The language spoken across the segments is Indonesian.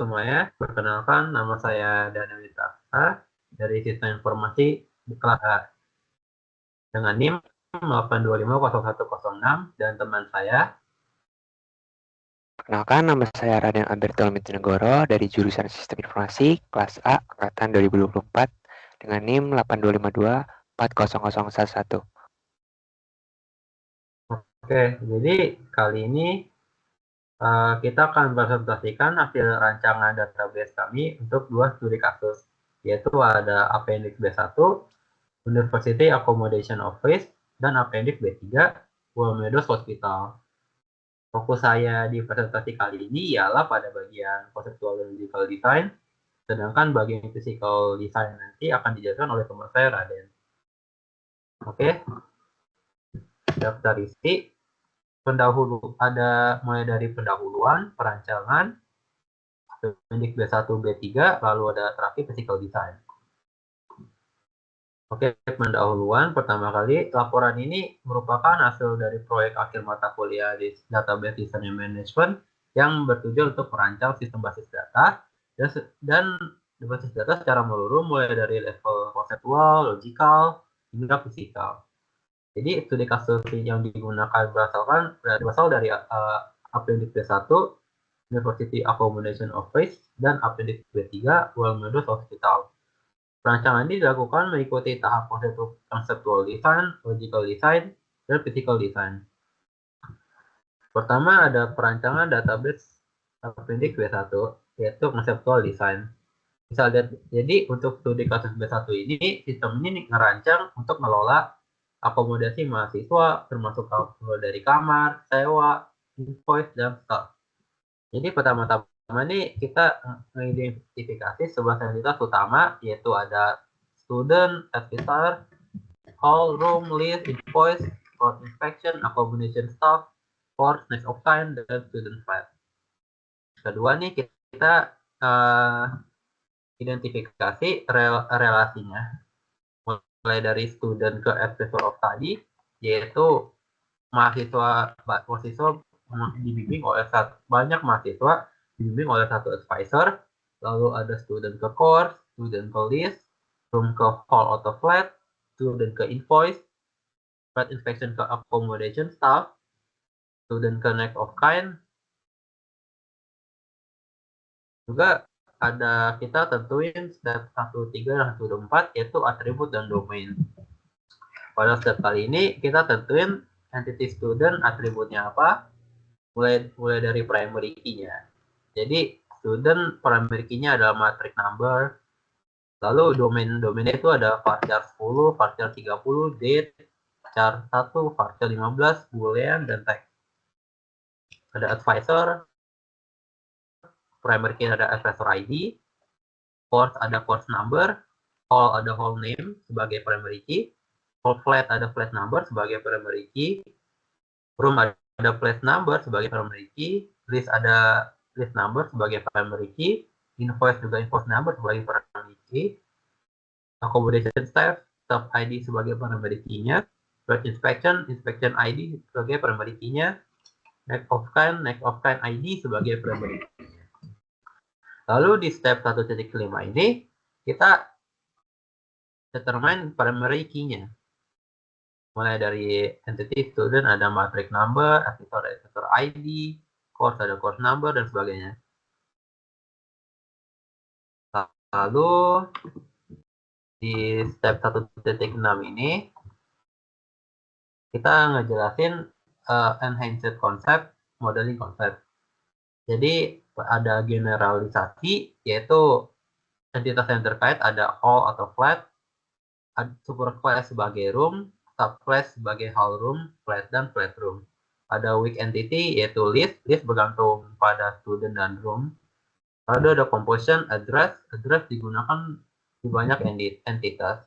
semuanya, perkenalkan nama saya Daniel Witaka dari Sistem Informasi kelas A dengan NIM 8250106 dan teman saya. Perkenalkan, nama saya Raden Alberto Mitinegoro dari jurusan Sistem Informasi kelas A angkatan 2024 dengan NIM 8252400111. Oke, jadi kali ini kita akan presentasikan hasil rancangan database kami untuk dua studi kasus, yaitu ada Appendix B1, University Accommodation Office, dan Appendix B3, World Meadows Hospital. Fokus saya di presentasi kali ini ialah pada bagian conceptual dan logical design, sedangkan bagian physical design nanti akan dijelaskan oleh teman saya Raden. Oke, daftar isi. Pendahulu ada mulai dari pendahuluan, perancangan, Appendix B1, B3, lalu ada terakhir physical design. Oke, pendahuluan pertama kali, laporan ini merupakan hasil dari proyek akhir mata kuliah di Database Design and Management yang bertujuan untuk merancang sistem basis data dan basis data secara menyeluruh mulai dari level konseptual, logikal, hingga fisikal. Jadi studi kasus yang digunakan berasal dari Appendix B1, University Accommodation Office, dan Appendix B3, World Meadows Hospital. Perancangan ini dilakukan mengikuti tahap conceptual design, logical design, dan physical design. Pertama ada perancangan database Appendix B1, yaitu conceptual design. Misalnya, jadi untuk studi kasus B1 ini, sistem ini ngerancang untuk mengelola akomodasi mahasiswa, termasuk dari kamar, sewa, invoice, dan staff. Jadi pertama-tama ini kita mengidentifikasi sebuah entitas utama, yaitu ada student, visitor, hall, room, list, invoice, course inspection, accommodation staff, course, next of kind, dan student file. Kedua nih kita identifikasi relasinya, mulai dari student ke advisor of study, yaitu mahasiswa dibimbing oleh banyak mahasiswa dibimbing oleh satu advisor, lalu ada student ke course, student ke list, room ke hall atau flat, student ke invoice, flat inspection ke accommodation staff, student ke next of kind. Juga ada kita tentuin step 1, 3, dan 1, 4, yaitu atribut dan domain. Pada step kali ini kita tentuin entity student atributnya apa, mulai dari primary key-nya. Jadi student primary key-nya adalah matrix number, lalu domainnya itu ada varchar 10, varchar 30, date, char 1, varchar 15, boolean, dan text. Ada advisor, primary key ada advisor ID, course ada course number, hall ada hall name sebagai primary key, hall flat ada flat number sebagai primary key, room ada flat number sebagai primary key, list ada list number sebagai primary key, invoice juga invoice number sebagai primary key, accommodation staff ID sebagai primary key-nya, inspection ID sebagai primary key-nya, next of kind ID sebagai primary key. Lalu di step 1.5 ini kita determine primary key-nya. Mulai dari entity student ada matrix number, advisor ID, course ada course number, dan sebagainya. Lalu di step 1.6 ini kita ngejelasin enhanced concept, modeling concept. Jadi ada generalisasi, yaitu entitas yang terkait ada hall atau flat, superclass sebagai room, subclass sebagai hall room, flat, dan flat room. Ada weak entity yaitu list bergantung pada student dan room. Lalu ada composition, address digunakan di banyak entitas.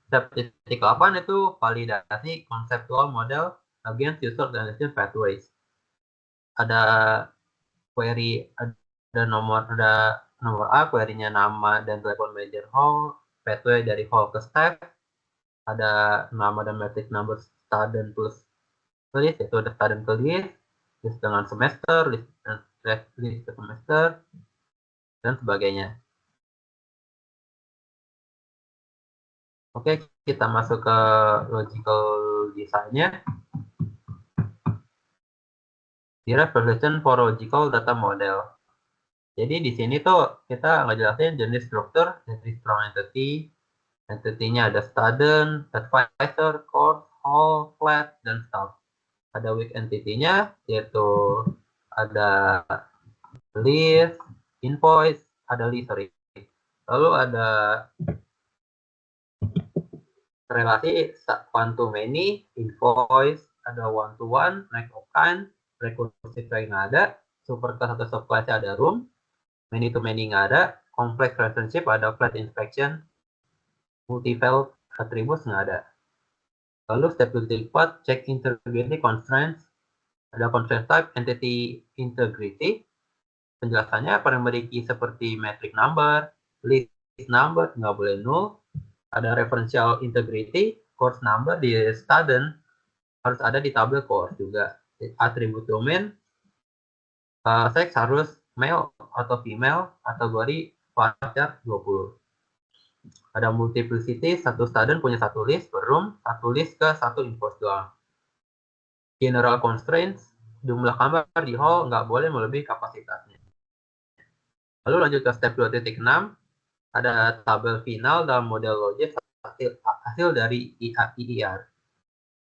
Step 8 itu validasi conceptual model against user generation pathways. Ada query, ada nomor A, query-nya nama dan telepon manager hall, pathway dari hall ke staff, ada nama dan matrix number student plus list, yaitu ada student ke list dengan semester, list ke semester, dan sebagainya. Oke, kita masuk ke logical design-nya. Representation for logical data model. Jadi di sini tuh kita ngejelasin jenis struktur dari strong entity. Entity-nya ada student, advisor, course, whole, flat, dan staff. Ada weak entity-nya, yaitu ada list, invoice, ada list, sorry. Lalu ada relasi one to many, invoice, ada one to one, rank of kind, recursive rank nggak ada, super class atau subclass ada room, many to many nggak ada, complex relationship ada flat inspection, multi-field attributes nggak ada. Lalu step 4, check integrity constraints, ada constraint type, entity integrity, penjelasannya primary key seperti metric number, list number nggak boleh null, ada referential integrity, course number di student harus ada di tabel course juga. Atribut domain, sex harus male atau female, kategori varchar 20. Ada multiplicity, satu student punya satu list per room, satu list ke satu invoice doang. General constraints, jumlah kamar di hall nggak boleh melebihi kapasitasnya. Lalu lanjut ke step 2.6, ada tabel final dalam model logis hasil dari IIR.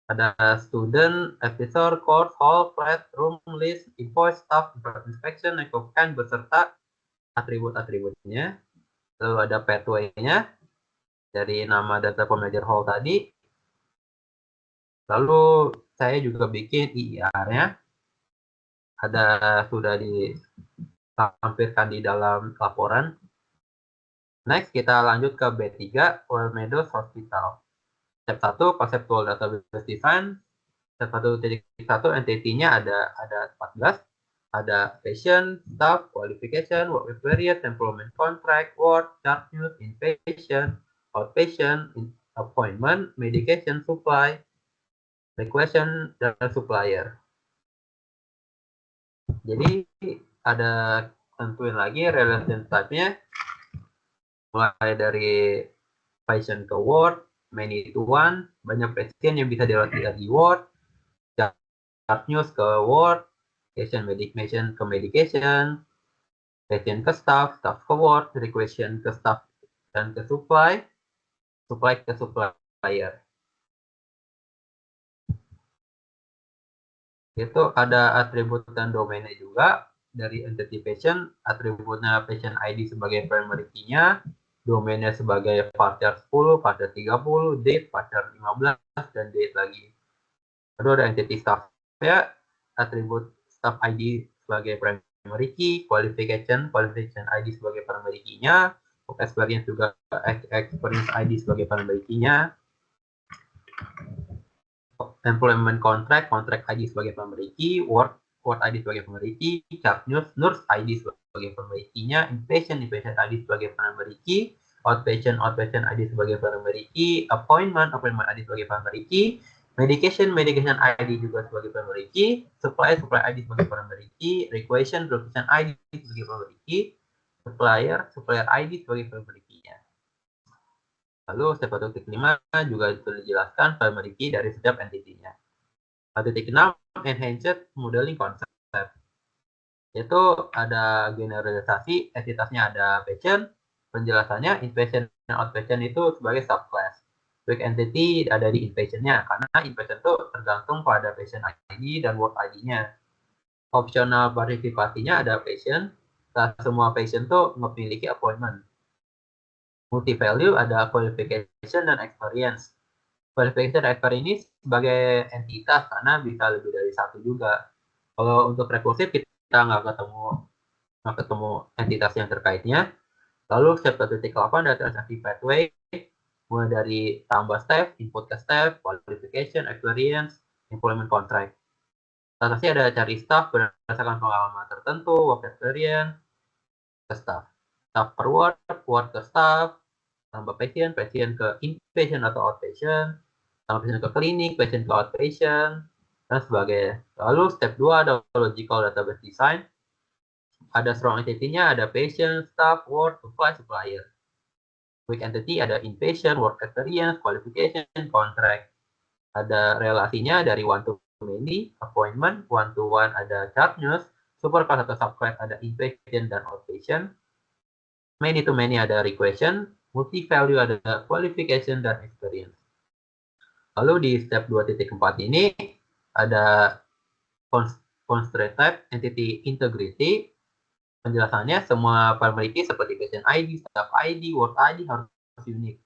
Ada student, advisor, course, hall, flat, room, list, invoice, staff, inspection, kind beserta atribut-atributnya. Lalu ada pathway-nya dari nama data manager hall tadi. Lalu saya juga bikin IIR-nya. Ada sudah ditampilkan di dalam laporan. Next, kita lanjut ke B3, Royal Meadows Hospital. Step 1, Conceptual Database Design. Step 1.1, entity-nya ada 14. Ada patient, staff, qualification, work experience, employment contract, work, charge news, inpatient, outpatient, appointment, medication, supply, requisition, dan supplier. Jadi ada tentuin lagi relation type-nya, mulai dari patient ke ward, many to one, banyak pasien yang bisa dilakukan di ward, charge news ke ward, patient medication ke medication, patient ke staff, staff ke ward, requisition ke staff dan ke supply, supply ke supplier. Itu ada atribut dan domainnya juga. Dari entity patient, atributnya patient ID sebagai primary key-nya, domainnya sebagai varchar 10, varchar 30, date, varchar 15, dan date lagi. Lalu ada entity staff ya, atribut staff ID sebagai primary key, qualification ID sebagai primary key-nya, experience juga experience ID sebagai primary key-nya, employment contract ID sebagai primary key, work ID sebagai primary key, charge nurse ID sebagai primary key-nya, inpatient ID sebagai primary key, outpatient ID sebagai primary key, appointment ID sebagai primary key, medication ID juga sebagai primary key, supply ID sebagai primary key, requisition ID sebagai primary key, supplier ID sebagai primary key-nya. Lalu step 1.5 juga sudah dijelaskan primary key dari setiap entity-nya. 1.6 enhanced modeling concept. Yaitu ada generalisasi, entitasnya ada patient, penjelasannya inpatient dan outpatient itu sebagai subclass. Weak entity ada di inpatient-nya, karena inpatient itu tergantung pada patient ID dan work ID-nya. Optional partisipasinya ada patient, semua patient itu memiliki appointment. Multi-value ada qualification dan experience. Qualification dan experience ini sebagai entitas karena bisa lebih dari satu juga. Kalau untuk rekursif kita nggak ketemu entitas yang terkaitnya. Lalu step 1.8 ada transaksi pathway, mulai dari tambah step, input ke step, qualification, experience, employment contract. Transaksi ada cari staff berdasarkan pengalaman tertentu, work experience, ke staff. Staff per ward ke staff, tambah patient ke inpatient atau outpatient, tambah patient ke klinik, patient ke outpatient, dan sebagainya. Lalu step 2 ada logical database design. Ada strong entity-nya, ada patient, staff, work, supply, supplier. Weak entity ada inpatient, work experience, qualification, contract. Ada relasinya dari one to many, appointment, one to one ada charge nurse, super class atau subclass ada inpatient dan outpatient, many to many ada requestion, multi value ada qualification dan experience. Lalu di step 2.4 ini ada constraint type, entity integrity. Penjelasannya semua primary key seperti patient ID, staff ID, work ID harus unik.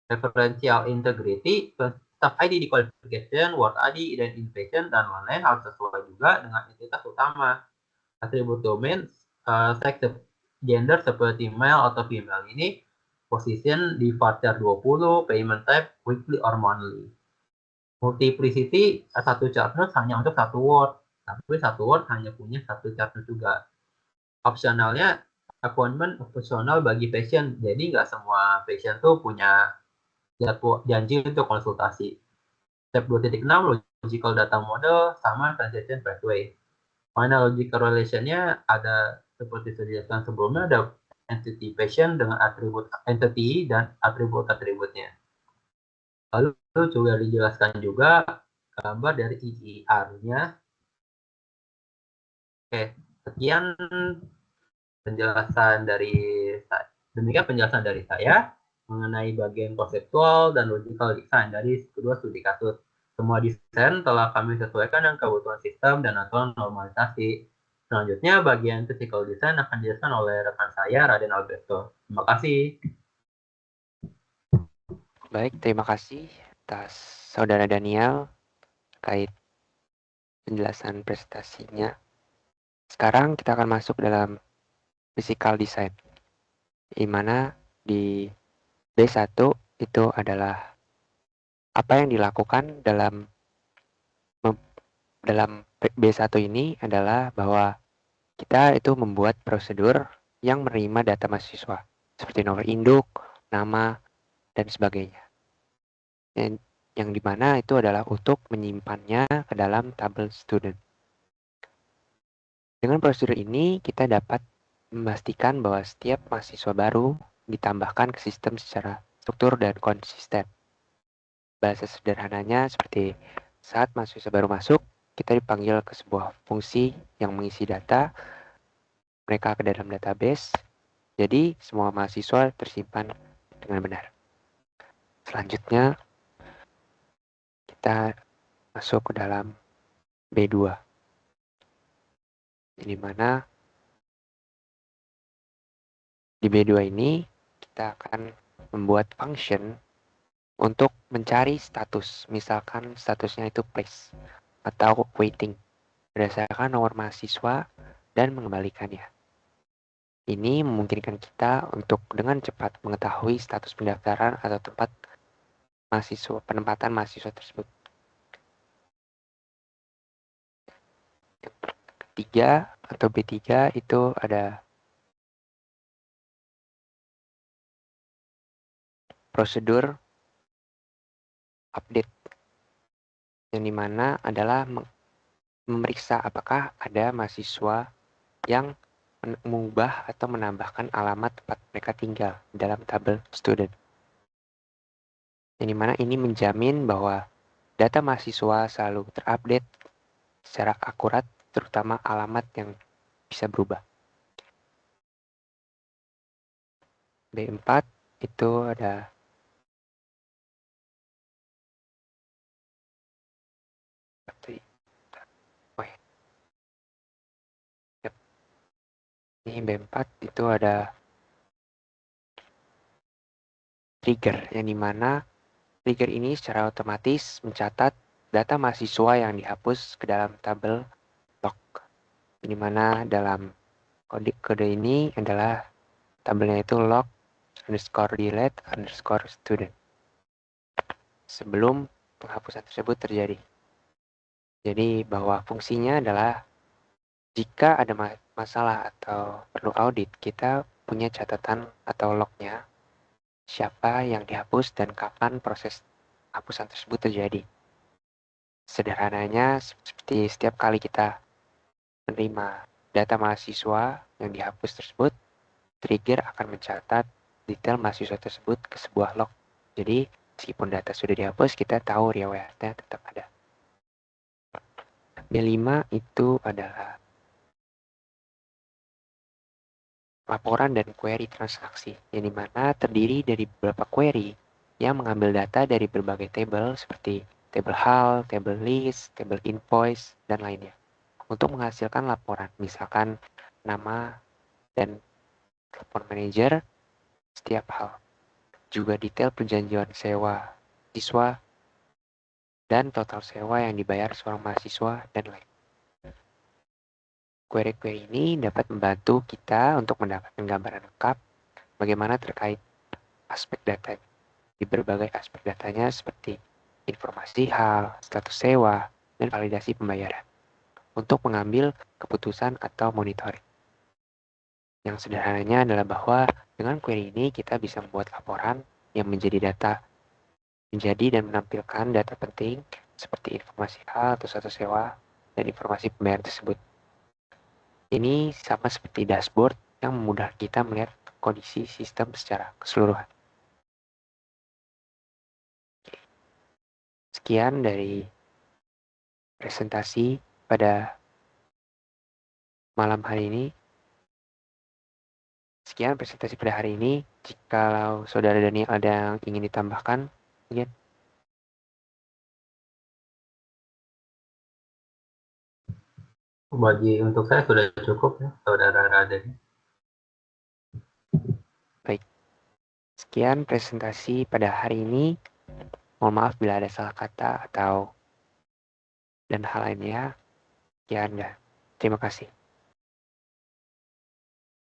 Referential integrity, staff ID di qualification, work ID, dan inpatient, dan lain-lain harus sesuai juga dengan entitas utama. Atribut domain, sex, gender seperti male atau female ini, position di varchar 20, payment type, weekly or monthly. Multiplicity, satu chart note hanya untuk satu word, tapi satu word hanya punya satu chart note juga. Opsionalnya, appointment opsional bagi patient, jadi nggak semua patient tuh punya janji untuk konsultasi. Step 2.6, logical data model sama transaction pathway. Final logical relation-nya ada seperti dijelaskan sebelumnya, ada entity patient dengan atribut entity dan atribut-atributnya. Lalu juga dijelaskan juga gambar dari EER-nya. Oke, sekian demikian penjelasan dari saya mengenai bagian konseptual dan logical design dari kedua studi kasus. Semua desain telah kami sesuaikan dengan kebutuhan sistem dan aturan normalisasi. Selanjutnya, bagian physical design akan dijelaskan oleh rekan saya, Raden Alberto. Terima kasih. Baik, terima kasih atas Saudara Daniel terkait penjelasan presentasinya. Sekarang kita akan masuk dalam physical design, di mana di B1 itu adalah apa yang dilakukan dalam B1 ini adalah bahwa kita itu membuat prosedur yang menerima data mahasiswa, seperti nomor induk, nama, dan sebagainya. Yang dimana itu adalah untuk menyimpannya ke dalam tabel student. Dengan prosedur ini, kita dapat memastikan bahwa setiap mahasiswa baru ditambahkan ke sistem secara struktur dan konsisten. Bahasa sederhananya seperti saat mahasiswa baru masuk, kita dipanggil ke sebuah fungsi yang mengisi data mereka ke dalam database. Jadi, semua mahasiswa tersimpan dengan benar. Selanjutnya, kita masuk ke dalam B2. Di mana di B2 ini kita akan membuat function untuk mencari status. Misalkan statusnya itu place atau waiting berdasarkan nomor mahasiswa dan mengembalikannya. Ini memungkinkan kita untuk dengan cepat mengetahui status pendaftaran atau penempatan mahasiswa tersebut. Yang ketiga atau B3 itu ada prosedur update, yang dimana adalah memeriksa apakah ada mahasiswa yang mengubah atau menambahkan alamat tempat mereka tinggal dalam tabel student. Yang dimana ini menjamin bahwa data mahasiswa selalu terupdate secara akurat, terutama alamat yang bisa berubah. B4 itu ada ini B4 itu ada trigger, yang dimana trigger ini secara otomatis mencatat data mahasiswa yang dihapus ke dalam tabel log. Yang dimana dalam kode ini adalah tabelnya itu log _delete_student sebelum penghapusan tersebut terjadi. Jadi bahwa fungsinya adalah jika ada masalah atau perlu audit, kita punya catatan atau lognya, siapa yang dihapus dan kapan proses hapusan tersebut terjadi. Sederhananya seperti setiap kali kita menerima data mahasiswa yang dihapus tersebut, trigger akan mencatat detail mahasiswa tersebut ke sebuah log. Jadi, meskipun data sudah dihapus, kita tahu riwayatnya tetap ada. B5 itu adalah laporan dan query transaksi, yang dimana terdiri dari beberapa query yang mengambil data dari berbagai table seperti table hal, table list, table invoice, dan lainnya untuk menghasilkan laporan, misalkan nama dan telepon manajer setiap hal, juga detail perjanjian sewa siswa dan total sewa yang dibayar seorang mahasiswa dan lain. Query-query ini dapat membantu kita untuk mendapatkan gambaran lengkap bagaimana terkait aspek data di berbagai aspek datanya seperti informasi hal, status sewa, dan validasi pembayaran untuk mengambil keputusan atau monitoring. Yang sederhananya adalah bahwa dengan query ini kita bisa membuat laporan yang menjadi dan menampilkan data penting seperti informasi hal atau status sewa dan informasi pembayaran tersebut. Ini sama seperti dashboard yang memudahkan kita melihat kondisi sistem secara keseluruhan. Sekian dari presentasi pada malam hari ini. Sekian presentasi pada hari ini. Jikalau Saudara Daniel ada yang ingin ditambahkan, mungkin. Bagi untuk saya sudah cukup ya, Saudara Raden. Baik. Sekian presentasi pada hari ini. Mohon maaf bila ada salah kata atau dan hal lainnya. Sekian dan terima kasih.